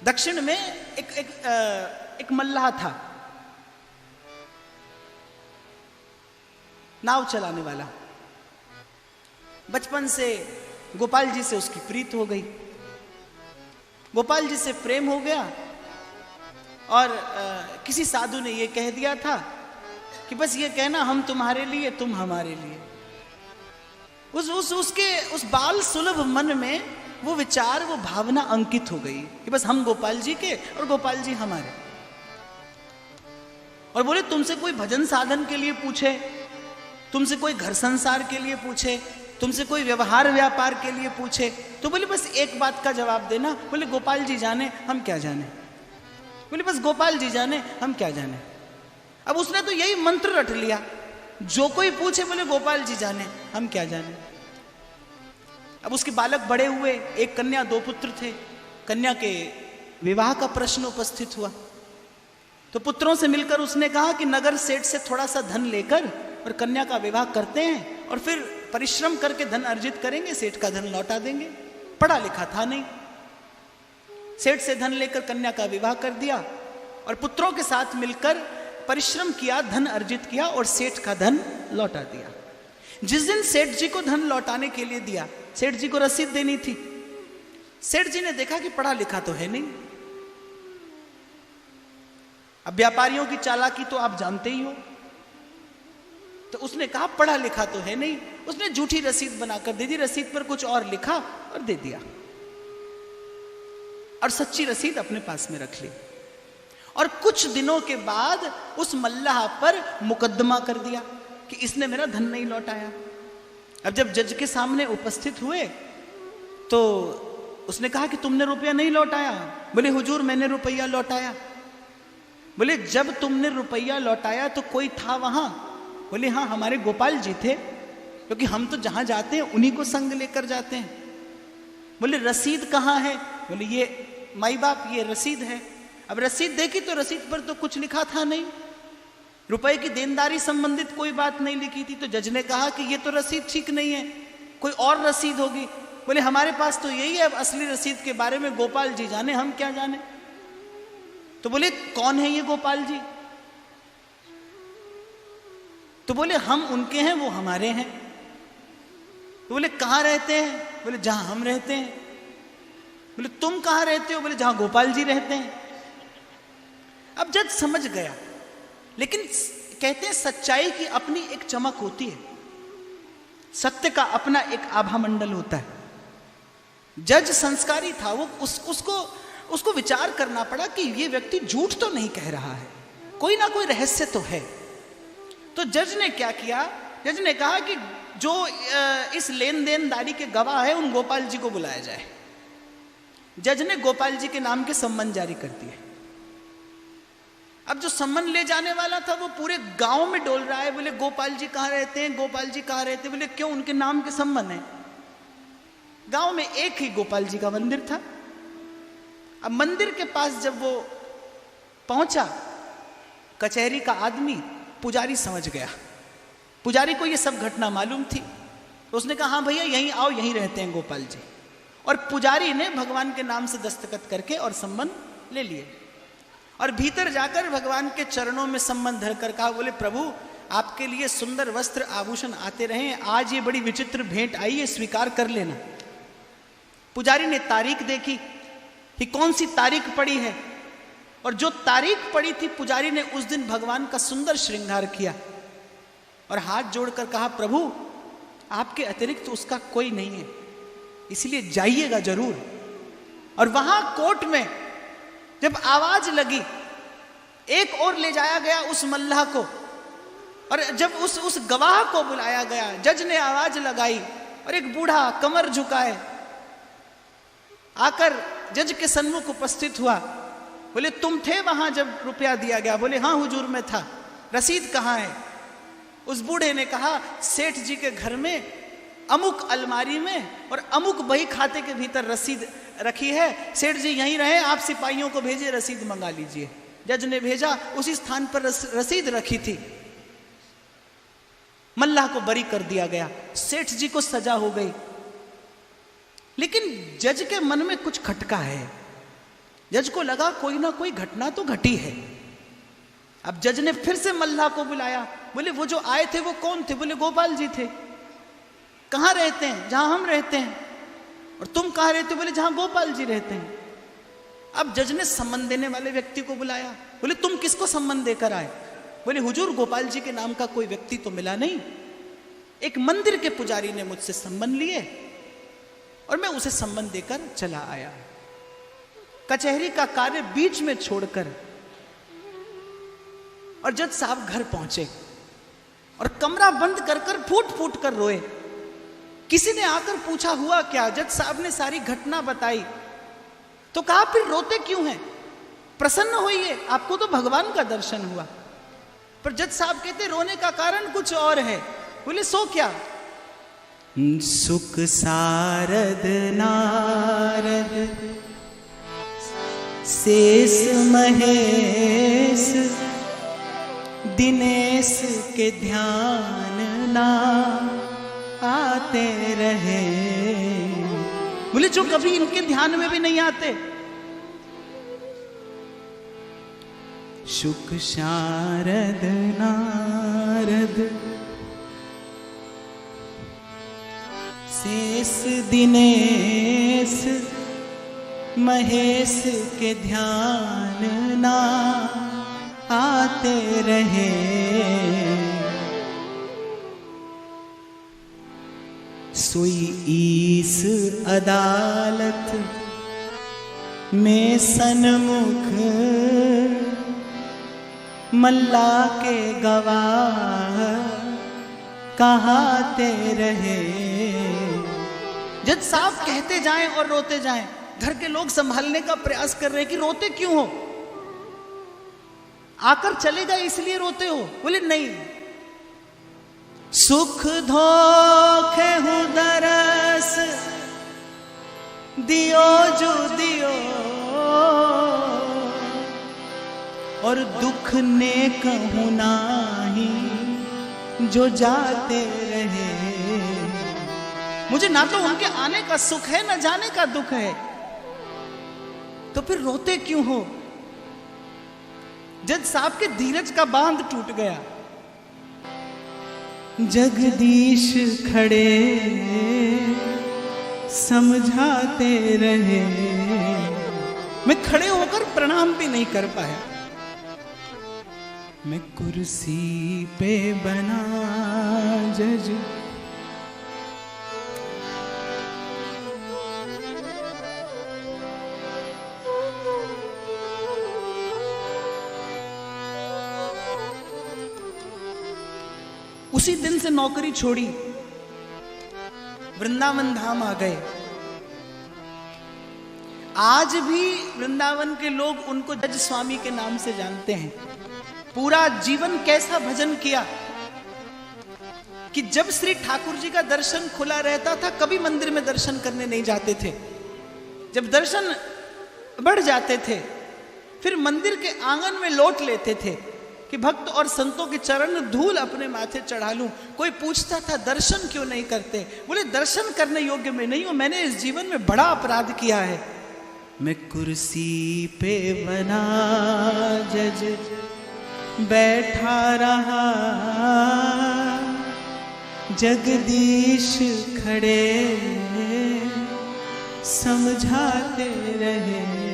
दक्षिण में एक मल्लाह था, नाव चलाने वाला। बचपन से गोपाल जी से उसकी प्रीत हो गई, गोपाल जी से प्रेम हो गया, और किसी साधु ने यह कह दिया था कि बस ये कहना हम तुम्हारे लिए तुम हमारे लिए। उस बाल सुलभ मन में वो विचार, वो भावना अंकित हो गई कि बस हम गोपाल जी के और गोपाल जी हमारे। और बोले तुमसे कोई भजन साधन के लिए पूछे, तुमसे कोई घर संसार के लिए पूछे, तुमसे कोई व्यवहार व्यापार के लिए पूछे, तो बोले बस एक बात का जवाब देना। बोले गोपाल जी जाने हम क्या जाने। बोले बस गोपाल जी जाने हम क्या जाने। अब उसने तो यही मंत्र रट लिया, जो कोई पूछे बोले गोपाल जी जाने हम क्या जाने। अब उसके बालक बड़े हुए, एक कन्या दो पुत्र थे। कन्या के विवाह का प्रश्न उपस्थित हुआ, तो पुत्रों से मिलकर उसने कहा कि नगर सेठ से थोड़ा सा धन लेकर और कन्या का विवाह करते हैं, और फिर परिश्रम करके धन अर्जित करेंगे, सेठ का धन लौटा देंगे। पढ़ा लिखा था नहीं, सेठ से धन लेकर कन्या का विवाह कर दिया और पुत्रों के साथ मिलकर परिश्रम किया, धन अर्जित किया और सेठ का धन लौटा दिया। जिस दिन सेठ जी को धन लौटाने के लिए दिया, सेठ जी को रसीद देनी थी। सेठ जी ने देखा कि पढ़ा लिखा तो है नहीं। अब व्यापारियों की चालाकी तो आप जानते ही हो, तो उसने कहा पढ़ा लिखा तो है नहीं। उसने झूठी रसीद बनाकर दे दी, रसीद पर कुछ और लिखा और दे दिया, और सच्ची रसीद अपने पास में रख ली। और कुछ दिनों के बाद उस मल्लाह पर मुकदमा कर दिया कि इसने मेरा धन नहीं लौटाया। अब जब जज के सामने उपस्थित हुए तो उसने कहा कि तुमने रुपया नहीं लौटाया। बोले हुजूर मैंने रुपया लौटाया। बोले जब तुमने रुपया लौटाया तो कोई था वहां? बोले हाँ हमारे गोपाल जी थे, क्योंकि हम तो जहां जाते हैं उन्हीं को संग लेकर जाते हैं। बोले रसीद कहाँ है? बोले ये माई बाप ये रसीद है। अब रसीद देखी तो रसीद पर तो कुछ लिखा था नहीं, रुपए की देनदारी संबंधित कोई बात नहीं लिखी थी। तो जज ने कहा कि ये तो रसीद ठीक नहीं है, कोई और रसीद होगी। बोले हमारे पास तो यही है, अब असली रसीद के बारे में गोपाल जी जाने हम क्या जाने। तो बोले कौन है ये गोपाल जी? तो बोले हम उनके हैं वो हमारे हैं। तो बोले कहाँ रहते हैं? बोले जहां हम रहते हैं। बोले तुम कहाँ रहते हो? बोले जहां गोपाल जी रहते हैं। अब जज समझ गया, लेकिन कहते हैं सच्चाई की अपनी एक चमक होती है, सत्य का अपना एक आभा मंडल होता है। जज संस्कारी था, वो उसको विचार करना पड़ा कि ये व्यक्ति झूठ तो नहीं कह रहा है, कोई ना कोई रहस्य तो है। तो जज ने क्या किया? जज ने कहा कि जो इस लेन देनदारी के गवाह है उन गोपाल जी को बुलाया जाए। जज ने गोपाल जी के नाम के सम्मन जारी कर दिए। अब जो सम्मन ले जाने वाला था वो पूरे गांव में डोल रहा है। बोले गोपाल जी कहाँ रहते हैं? गोपाल जी कहाँ रहते हैं? बोले क्यों, उनके नाम के सम्मन है। गांव में एक ही गोपाल जी का मंदिर था। अब मंदिर के पास जब वो पहुंचा, कचहरी का आदमी पुजारी समझ गया। पुजारी को ये सब घटना मालूम थी, तो उसने कहा हाँ भैया यहीं आओ, यहीं रहते हैं गोपाल जी। और पुजारी ने भगवान के नाम से दस्तखत करके और सम्मन ले लिए, और भीतर जाकर भगवान के चरणों में सम्मन धरकर कहा, बोले प्रभु आपके लिए सुंदर वस्त्र आभूषण आते रहे, आज ये बड़ी विचित्र भेंट आई है, स्वीकार कर लेना। पुजारी ने तारीख देखी कि कौन सी तारीख पड़ी है, और जो तारीख पड़ी थी पुजारी ने उस दिन भगवान का सुंदर श्रृंगार किया और हाथ जोड़कर कहा, प्रभु आपके अतिरिक्त तो उसका कोई नहीं है, इसलिए जाइएगा जरूर। और वहां कोर्ट में जब आवाज लगी, एक और ले जाया गया उस मल्लाह को, और जब उस गवाह को बुलाया गया, जज ने आवाज लगाई और एक बूढ़ा कमर झुकाए आकर जज के सन्मुख उपस्थित हुआ। बोले तुम थे वहां जब रुपया दिया गया? बोले हाँ हुजूर मैं था। रसीद कहाँ है? उस बूढ़े ने कहा सेठ जी के घर में अमुक अलमारी में और अमुक बही खाते के भीतर रसीद रखी है, सेठ जी यहीं रहे, आप सिपाहियों को भेजिए रसीद मंगा लीजिए। जज ने भेजा, उसी स्थान पर रसीद रखी थी। मल्लाह को बरी कर दिया गया, सेठ जी को सजा हो गई। लेकिन जज के मन में कुछ खटका है। जज को लगा कोई ना कोई घटना तो घटी है। अब जज ने फिर से मल्लाह को बुलाया। बोले वो जो आए थे वो कौन थे? बोले गोपाल जी थे। कहाँ रहते हैं? जहां हम रहते हैं। और तुम कहाँ रहते हो? बोले जहां गोपाल जी रहते हैं। अब जज ने सम्मन देने वाले व्यक्ति को बुलाया। बोले तुम किसको सम्मन देकर आए? बोले हुजूर गोपाल जी के नाम का कोई व्यक्ति तो मिला नहीं, एक मंदिर के पुजारी ने मुझसे सम्मन लिए और मैं उसे सम्मन देकर चला आया। कचहरी का कार्य बीच में छोड़कर और जज साहब घर पहुंचे और कमरा बंद कर कर फूट फूट कर रोए। किसी ने आकर पूछा हुआ क्या? जज साहब ने सारी घटना बताई। तो कहा फिर रोते क्यों हैं? प्रसन्न होइए, आपको तो भगवान का दर्शन हुआ। पर जज साहब कहते रोने का कारण कुछ और है। बोले सो क्या? सुख सारद नारद शेष महेश दिनेश के ध्यान ना आते रहे। बोले जो कभी इनके ध्यान में भी नहीं आते। शुक शारद नारद शेष दिनेश महेश के ध्यान ना आते रहे। सोई ईस अदालत में सन्मुख मल्ला के गवाह कहाते रहे। जज साहब कहते जाएं और रोते जाएं। घर के लोग संभालने का प्रयास कर रहे हैं कि रोते क्यों हो, आकर चले गए इसलिए रोते हो। बोले नहीं, सुख धोखे हूं दरस दियो जो दियो और दुख ने कहूं नाही जो जाते रहे। मुझे ना तो उनके आने का सुख है ना जाने का दुख है, तो फिर रोते क्यों हो? जज साहब के धीरज का बांध टूट गया। जगदीश खड़े समझाते रहे। मैं खड़े होकर प्रणाम भी नहीं कर पाया। मैं कुर्सी पे बना जज उसी दिन से नौकरी छोड़ी, वृंदावन धाम आ गए। आज भी वृंदावन के लोग उनको जज स्वामी के नाम से जानते हैं। पूरा जीवन कैसा भजन किया कि जब श्री ठाकुर जी का दर्शन खुला रहता था कभी मंदिर में दर्शन करने नहीं जाते थे। जब दर्शन बढ़ जाते थे फिर मंदिर के आंगन में लौट लेते थे कि भक्त और संतों के चरण धूल अपने माथे चढ़ा लूं। कोई पूछता था दर्शन क्यों नहीं करते? बोले दर्शन करने योग्य मैं नहीं हूं, मैंने इस जीवन में बड़ा अपराध किया है। मैं कुर्सी पे बना जज बैठा रहा, जगदीश खड़े समझाते रहे।